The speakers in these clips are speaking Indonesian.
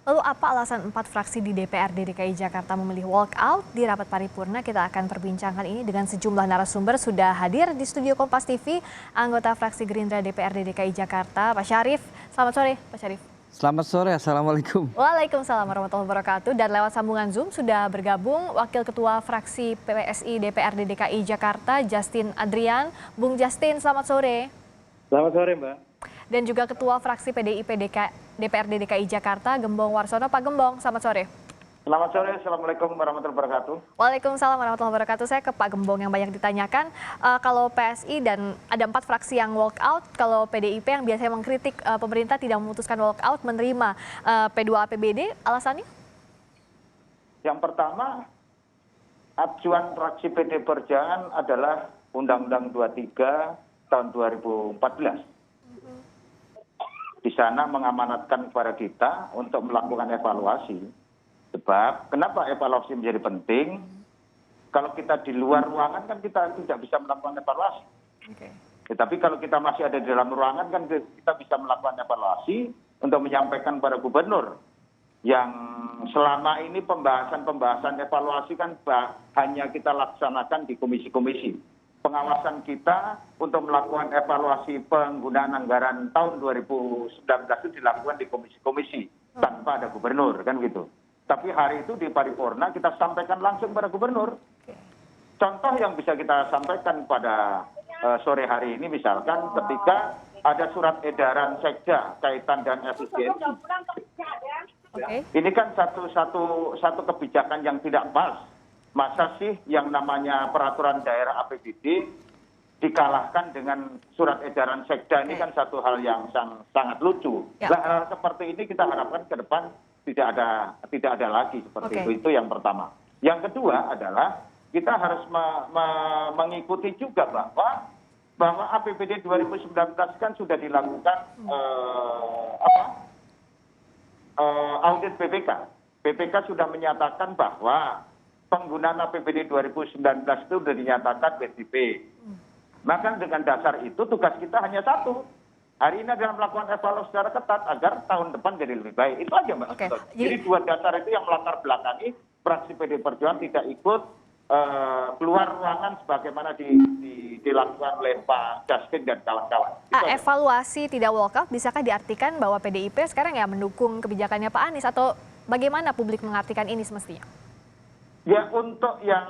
Lalu apa alasan 4 fraksi di DPRD DKI Jakarta memilih walkout di rapat paripurna? Kita akan perbincangkan ini dengan sejumlah narasumber. Sudah hadir di studio Kompas TV, anggota fraksi Gerindra DPRD DKI Jakarta, Pak Syarif. Selamat sore, Pak Syarif. Selamat sore, Assalamualaikum. Waalaikumsalam warahmatullahi wabarakatuh. Dan lewat sambungan Zoom sudah bergabung Wakil Ketua Fraksi PPSI DPRD DKI Jakarta, Justin Adrian. Bung Justin, selamat sore. Selamat sore, Mbak. Dan juga Ketua Fraksi PDIP DPRD DKI Jakarta, Gembong Warsono. Pak Gembong, selamat sore. Selamat sore, Assalamualaikum warahmatullahi wabarakatuh. Waalaikumsalam warahmatullahi wabarakatuh. Saya ke Pak Gembong yang banyak ditanyakan. Kalau PSI dan ada 4 fraksi yang walkout, kalau PDIP yang biasanya mengkritik pemerintah tidak memutuskan walkout, menerima P2 APBD, alasannya? Yang pertama, acuan fraksi PD Perjuangan adalah Undang-Undang 23 tahun 2014. Di sana mengamanatkan kepada kita untuk melakukan evaluasi. Sebab kenapa evaluasi menjadi penting? Kalau kita di luar ruangan kan kita tidak bisa melakukan evaluasi. Okay. Tetapi kalau kita masih ada di dalam ruangan kan kita bisa melakukan evaluasi untuk menyampaikan pada gubernur. Yang selama ini pembahasan evaluasi kan hanya kita laksanakan di komisi-komisi. Pengawasan kita untuk melakukan evaluasi penggunaan anggaran tahun 2019 itu dilakukan di komisi-komisi tanpa ada gubernur, kan gitu. Tapi hari itu di paripurna kita sampaikan langsung pada gubernur. Contoh yang bisa kita sampaikan pada sore hari ini misalkan ketika ada surat edaran sekda kaitan dan efisiensi. Okay. Ini kan satu kebijakan yang tidak pas. Masa sih yang namanya peraturan daerah APBD dikalahkan dengan surat edaran sekda? Ini kan satu hal yang sangat lucu. Nah, hal seperti ini kita harapkan ke depan tidak ada lagi seperti itu. Itu yang pertama. Yang kedua adalah kita harus mengikuti juga bahwa APBD 2019 kan sudah dilakukan audit BPK. BPK sudah menyatakan bahwa penggunaan APBD 2019 itu sudah dinyatakan PSBB. Maka dengan dasar itu tugas kita hanya satu. Hari ini adalah melakukan evaluasi secara ketat agar tahun depan jadi lebih baik. Itu aja, Mbak. Okay. Jadi dua dasar itu yang melatar belakangi fraksi PD Perjuangan tidak ikut keluar ruangan sebagaimana dilakukan oleh Pak Justin dan kawan-kawan. Evaluasi tidak walkout, bisakah diartikan bahwa PDIP sekarang ya mendukung kebijakannya Pak Anies atau bagaimana publik mengartikan ini semestinya? Ya, untuk yang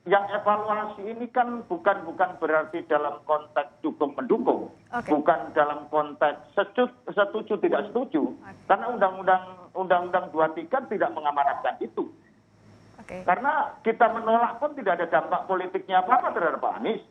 evaluasi ini kan bukan berarti dalam konteks dukung-mendukung. Okay. Bukan dalam konteks setuju tidak setuju. Karena Undang-Undang 23 tidak mengamanatkan itu. Okay. Karena kita menolak pun tidak ada dampak politiknya apa-apa terhadap Pak Anies.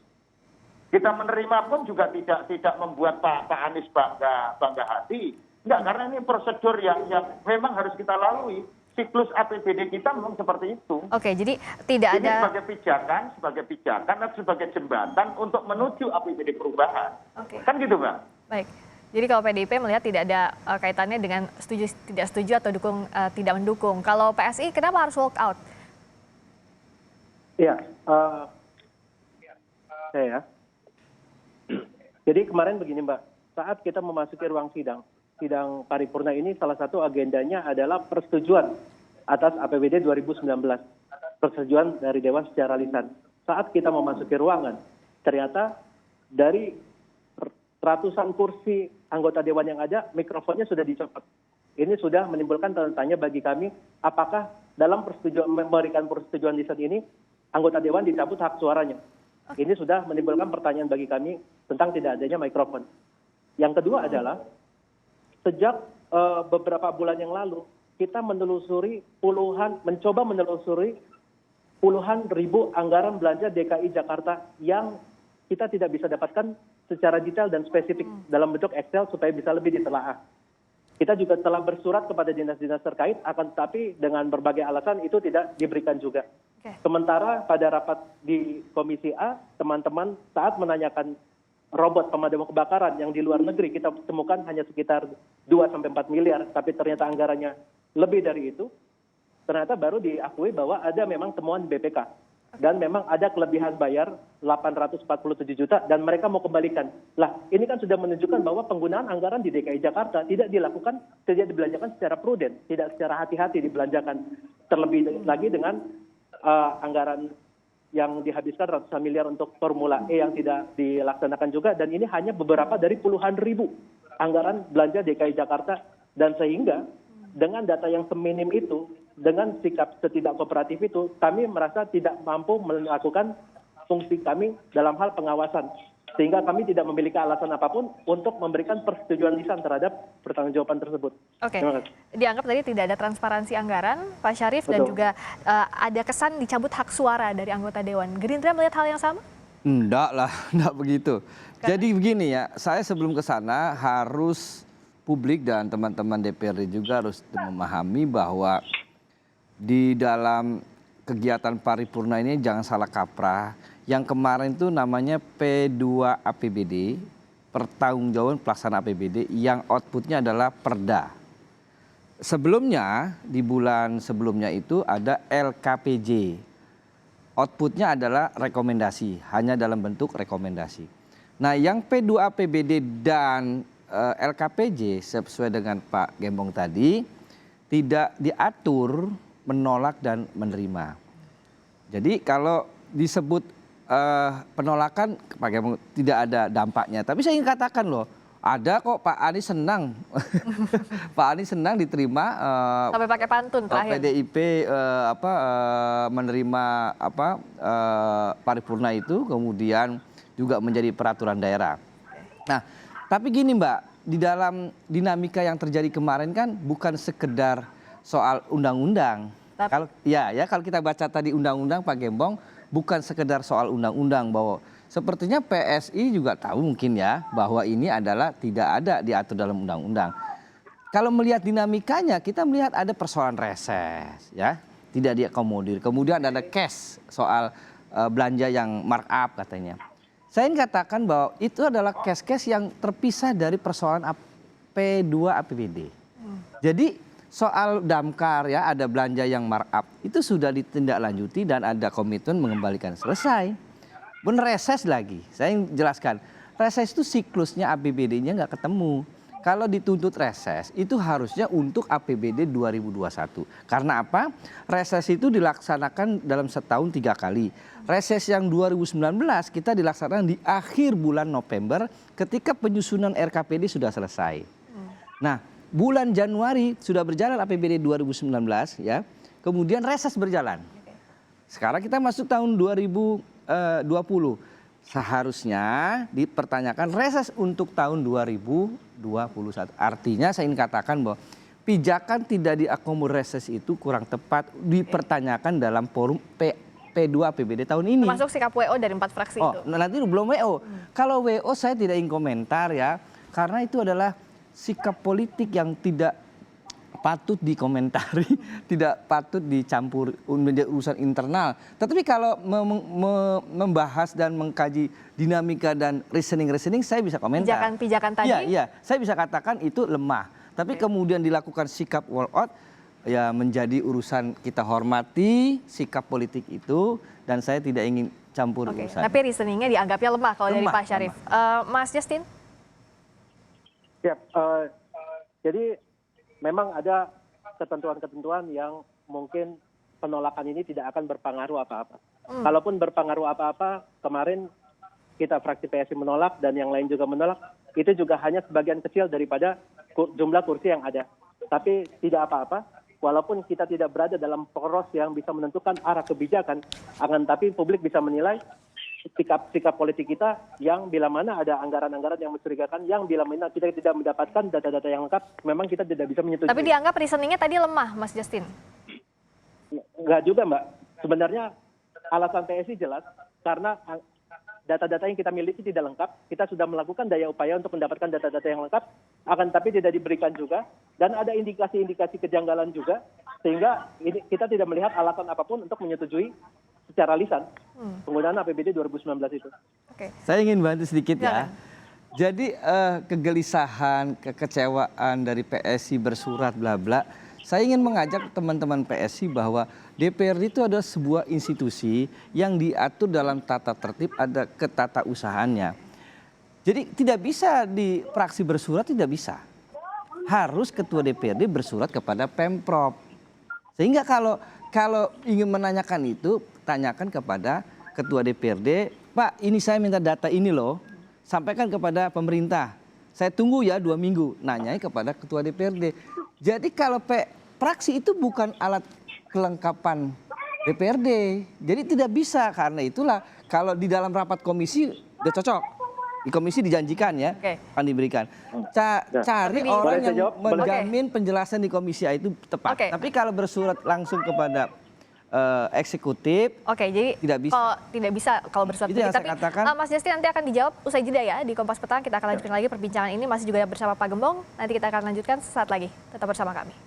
Kita menerima pun juga tidak membuat Pak Anies bangga hati. Enggak, karena ini prosedur yang memang harus kita lalui. Siklus APBD kita memang seperti itu. Oke, jadi tidak ini ada sebagai pijakan dan sebagai jembatan untuk menuju APBD perubahan. Oke. Kan gitu, Mbak? Baik. Jadi kalau PDIP melihat tidak ada kaitannya dengan setuju tidak setuju atau dukung tidak mendukung. Kalau PSI kenapa harus walk out? Ya, saya. Jadi kemarin begini, Mbak, saat kita memasuki ruang sidang paripurna ini salah satu agendanya adalah persetujuan atas APBD 2019. Persetujuan dari Dewan secara lisan. Saat kita memasuki ruangan, ternyata dari ratusan kursi anggota Dewan yang ada, mikrofonnya sudah dicopot. Ini sudah menimbulkan tanda tanya bagi kami, apakah dalam memberikan persetujuan lisan ini, anggota Dewan dicabut hak suaranya. Ini sudah menimbulkan pertanyaan bagi kami tentang tidak adanya mikrofon. Yang kedua adalah, sejak beberapa bulan yang lalu, kita mencoba menelusuri puluhan ribu anggaran belanja DKI Jakarta yang kita tidak bisa dapatkan secara detail dan spesifik dalam bentuk Excel supaya bisa lebih ditelaah. Kita juga telah bersurat kepada dinas-dinas terkait, akan tetapi dengan berbagai alasan itu tidak diberikan juga. Sementara pada rapat di Komisi A, teman-teman saat menanyakan robot pemadam kebakaran yang di luar negeri kita temukan hanya sekitar 2-4 miliar, tapi ternyata anggarannya lebih dari itu. Ternyata baru diakui bahwa ada memang temuan BPK. dan memang ada kelebihan bayar 847 juta dan mereka mau kembalikan. Lah, ini kan sudah menunjukkan bahwa penggunaan anggaran di DKI Jakarta tidak dibelanjakan secara prudent, tidak secara hati-hati dibelanjakan. Terlebih lagi dengan anggaran yang dihabiskan ratusan miliar untuk Formula E yang tidak dilaksanakan juga, dan ini hanya beberapa dari puluhan ribu anggaran belanja DKI Jakarta. Dan sehingga dengan data yang seminim itu, dengan sikap setidak kooperatif itu, kami merasa tidak mampu melakukan fungsi kami dalam hal pengawasan. Sehingga kami tidak memiliki alasan apapun untuk memberikan persetujuan lisan terhadap pertanggungjawaban tersebut. Oke, Terima kasih. dianggap tadi tidak ada transparansi anggaran, Pak Syarif, dan Betul. juga ada kesan dicabut hak suara dari anggota Dewan. Gerindra melihat hal yang sama? Enggak lah, enggak begitu. Jadi begini ya, saya sebelum ke sana harus publik dan teman-teman DPRD juga harus memahami bahwa di dalam kegiatan paripurna ini jangan salah kaprah. Yang kemarin itu namanya P2 APBD, pertanggungjawaban pelaksanaan APBD, yang outputnya adalah perda. Sebelumnya, di bulan sebelumnya itu ada LKPJ. Outputnya adalah rekomendasi, hanya dalam bentuk rekomendasi. Nah, yang P2 APBD dan LKPJ sesuai dengan Pak Gembong tadi tidak diatur menolak dan menerima. Jadi kalau disebut penolakan Pak Gembong tidak ada dampaknya. Tapi saya ingin katakan loh, ada kok Pak Anies senang. Pak Anies senang diterima Sampai pakai pantun terakhir. PDIP menerima paripurna itu, kemudian juga menjadi peraturan daerah. Nah, tapi gini Mbak, di dalam dinamika yang terjadi kemarin kan bukan sekedar soal undang-undang. Kalau kalau kita baca tadi undang-undang Pak Gembong, bukan sekedar soal undang-undang, bahwa sepertinya PSI juga tahu mungkin ya bahwa ini adalah tidak ada diatur dalam undang-undang. Kalau melihat dinamikanya, kita melihat ada persoalan reses, ya, tidak diakomodir. Kemudian ada cash soal belanja yang markup katanya. Saya ingin katakan bahwa itu adalah cash-cash yang terpisah dari persoalan P2 APBD. Jadi soal damkar ya, ada belanja yang markup, itu sudah ditindaklanjuti dan ada komitmen mengembalikan, selesai. Pun reses lagi, saya ingin jelaskan. Reses itu siklusnya APBD-nya nggak ketemu. Kalau dituntut reses itu harusnya untuk APBD 2021. Karena apa? Reses itu dilaksanakan dalam setahun 3 kali. Reses yang 2019 kita dilaksanakan di akhir bulan November ketika penyusunan RKPD sudah selesai. Nah, bulan Januari sudah berjalan APBD 2019 ya. Kemudian reses berjalan. Sekarang kita masuk tahun 2020. Seharusnya dipertanyakan reses untuk tahun 2021. Artinya saya ingin katakan bahwa pijakan tidak diakomodir reses itu kurang tepat dipertanyakan dalam forum P2 APBD tahun ini. Termasuk sikap WO dari 4 fraksi itu. Nanti belum WO. Kalau WO saya tidak ingin komentar ya, karena itu adalah sikap politik yang tidak patut dikomentari, tidak patut dicampur menjadi urusan internal. Tetapi kalau membahas dan mengkaji dinamika dan reasoning saya bisa komentar. Pijakan-pijakan tadi. Iya, saya bisa katakan itu lemah. Tapi kemudian dilakukan sikap wall out, ya menjadi urusan kita hormati sikap politik itu, dan saya tidak ingin campur urusan. Tapi reasoningnya dianggapnya lemah kalau dari Pak Syarif. Mas Justin? Ya, jadi memang ada ketentuan-ketentuan yang mungkin penolakan ini tidak akan berpengaruh apa-apa. Kalaupun berpengaruh apa-apa, kemarin kita fraksi PSI menolak dan yang lain juga menolak, itu juga hanya sebagian kecil daripada jumlah kursi yang ada. Tapi tidak apa-apa, walaupun kita tidak berada dalam poros yang bisa menentukan arah kebijakan, akan tapi publik bisa menilai sikap politik kita yang bila mana ada anggaran-anggaran yang mencurigakan, yang bila mana kita tidak mendapatkan data-data yang lengkap, memang kita tidak bisa menyetujui. Tapi dianggap reasoningnya tadi lemah, Mas Justin? Enggak juga, Mbak. Sebenarnya alasan PSI jelas, karena data-data yang kita miliki tidak lengkap, kita sudah melakukan daya upaya untuk mendapatkan data-data yang lengkap, akan tapi tidak diberikan juga, dan ada indikasi-indikasi kejanggalan juga, sehingga kita tidak melihat alasan apapun untuk menyetujui secara lisan penggunaan APBD 2019 itu. Oke. Saya ingin bantu sedikit ya. Jadi kegelisahan, kekecewaan dari PSI bersurat bla bla, saya ingin mengajak teman-teman PSI bahwa DPRD itu adalah sebuah institusi yang diatur dalam tata tertib, ada ketatausahaannya. Jadi tidak bisa di fraksi bersurat, tidak bisa. Harus ketua DPRD bersurat kepada Pemprov. Sehingga kalau ingin menanyakan itu, tanyakan kepada ketua DPRD, Pak ini saya minta data ini loh, sampaikan kepada pemerintah. Saya tunggu ya 2 minggu, nanyai kepada ketua DPRD. Jadi kalau fraksi itu bukan alat kelengkapan DPRD. Jadi tidak bisa, karena itulah kalau di dalam rapat komisi udah cocok. Di komisi dijanjikan ya, akan diberikan. Cari orang yang menjamin penjelasan di komisi A itu tepat. Tapi kalau bersurat langsung kepada eksekutif, jadi tidak bisa. Kalau tidak bisa kalau bersurat. Itu yang Tapi saya katakan. Mas Desti nanti akan dijawab usai jeda ya di Kompas Petang. Kita akan lanjutkan lagi perbincangan ini, masih juga bersama Pak Gembong. Nanti kita akan lanjutkan sesaat lagi. Tetap bersama kami.